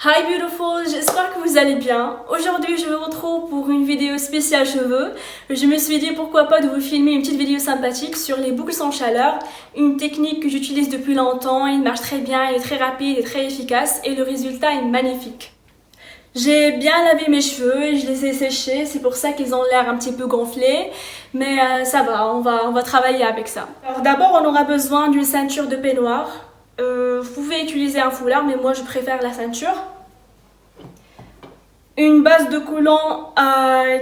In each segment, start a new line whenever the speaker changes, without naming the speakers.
Hi beautiful, j'espère que vous allez bien. Aujourd'hui je vous retrouve pour une vidéo spéciale cheveux. Je me suis dit pourquoi pas de vous filmer une petite vidéo sympathique sur les boucles sans chaleur. Une technique que j'utilise depuis longtemps, il marche très bien, il est très rapide et très efficace et le résultat est magnifique. J'ai bien lavé mes cheveux et je les ai séchés, c'est pour ça qu'ils ont l'air un petit peu gonflés. Mais ça va, on va travailler avec ça. Alors d'abord on aura besoin d'une ceinture de peignoir. Vous pouvez utiliser un foulard, mais moi je préfère la ceinture. Une base de collant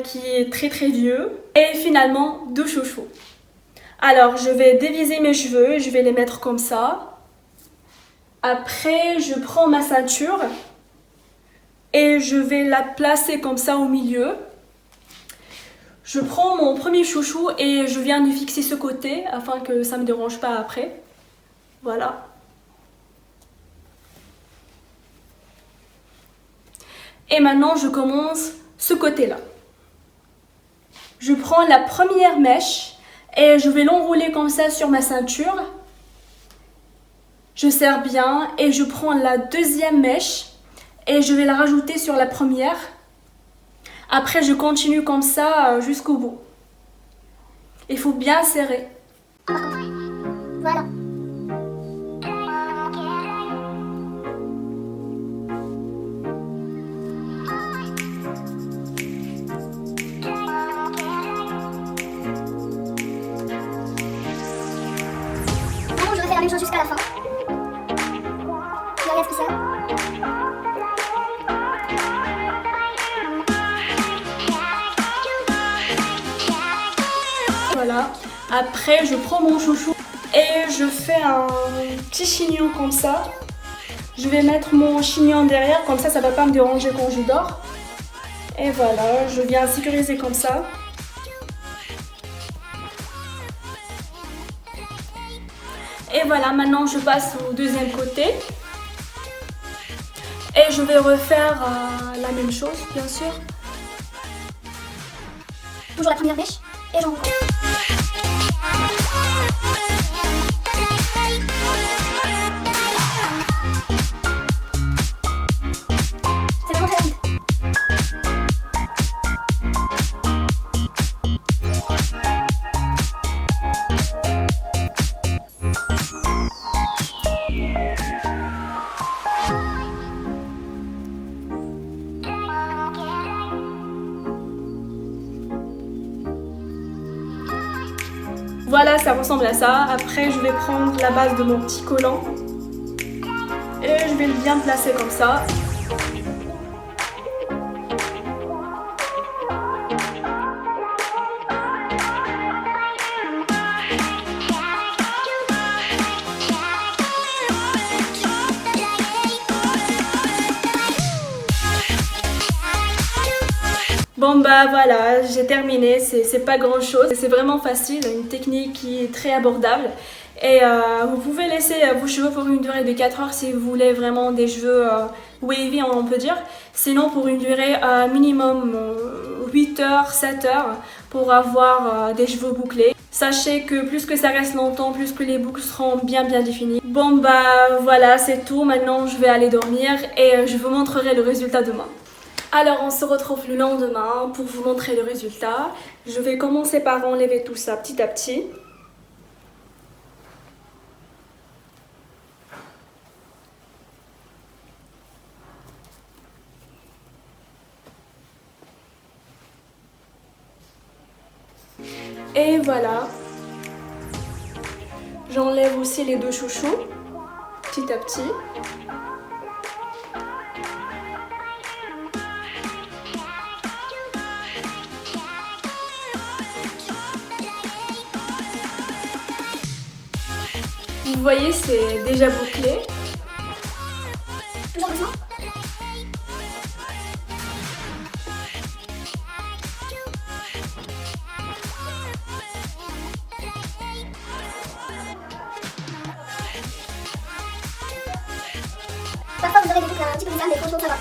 qui est très vieux. Et finalement, deux chouchous. Alors, je vais déviser mes cheveux et je vais les mettre comme ça. Après, je prends ma ceinture et je vais la placer comme ça au milieu. Je prends mon premier chouchou et je viens de fixer ce côté afin que ça ne me dérange pas après. Voilà. Et maintenant, je commence ce côté-là. Je prends la première mèche et je vais l'enrouler comme ça sur ma ceinture. Je serre bien et je prends la deuxième mèche et je vais la rajouter sur la première. Après, je continue comme ça jusqu'au bout. Il faut bien serrer.
Voilà. Je refais la même chose jusqu'à la fin. Je regarde ce que ça.
Voilà. Après, je prends mon chouchou et je fais un petit chignon comme ça. Je vais mettre mon chignon derrière, comme ça va pas me déranger quand je dors. Et voilà, je viens sécuriser comme ça. Et voilà, maintenant je passe au deuxième côté. Et je vais refaire la même chose, bien sûr.
Toujours la première mèche et j'enroule. C'est vraiment très rapide.
Voilà, ça ressemble à ça. Après, je vais prendre la base de mon petit collant et je vais le bien placer comme ça. Bon bah voilà, j'ai terminé, c'est pas grand chose, c'est vraiment facile, une technique qui est très abordable et vous pouvez laisser vos cheveux pour une durée de 4 heures si vous voulez vraiment des cheveux wavy on peut dire, sinon pour une durée minimum 8 heures, 7 heures pour avoir des cheveux bouclés. Sachez que plus que ça reste longtemps, plus que les boucles seront bien définies. Bon bah voilà, c'est tout, maintenant je vais aller dormir et je vous montrerai le résultat demain. Alors on se retrouve le lendemain pour vous montrer le résultat. Je vais commencer par enlever tout ça petit à petit. Et voilà. J'enlève aussi les deux chouchous petit à petit. Vous voyez, c'est déjà bouclé.
Toujours doucement. Parfois vous aurez des boucles un petit peu bizarres, mais franchement ça va.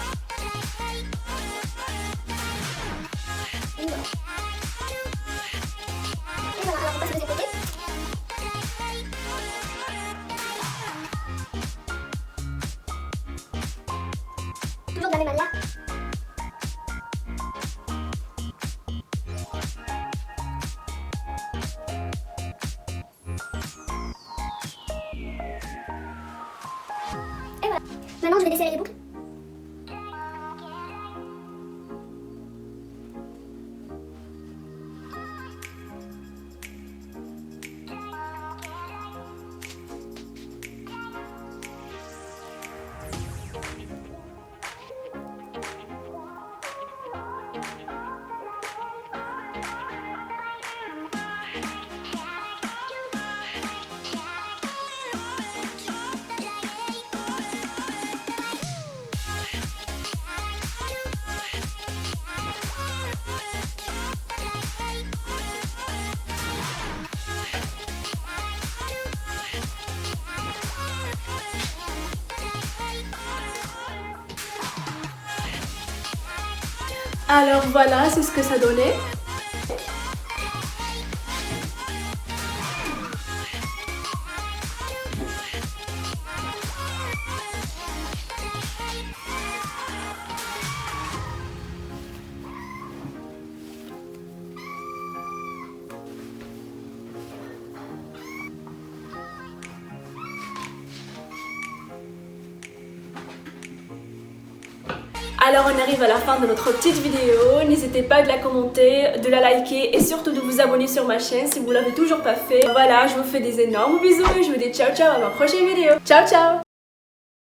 Et voilà. Et voilà, alors on passe au deuxième côté. la même manière. Et voilà. Maintenant, je vais desserrer les boucles.
Alors voilà, c'est ce que ça donnait. Alors on arrive à la fin de notre petite vidéo, n'hésitez pas de la commenter, de la liker et surtout de vous abonner sur ma chaîne si vous l'avez toujours pas fait. Voilà, je vous fais des énormes bisous et je vous dis ciao ciao à ma prochaine vidéo. Ciao ciao.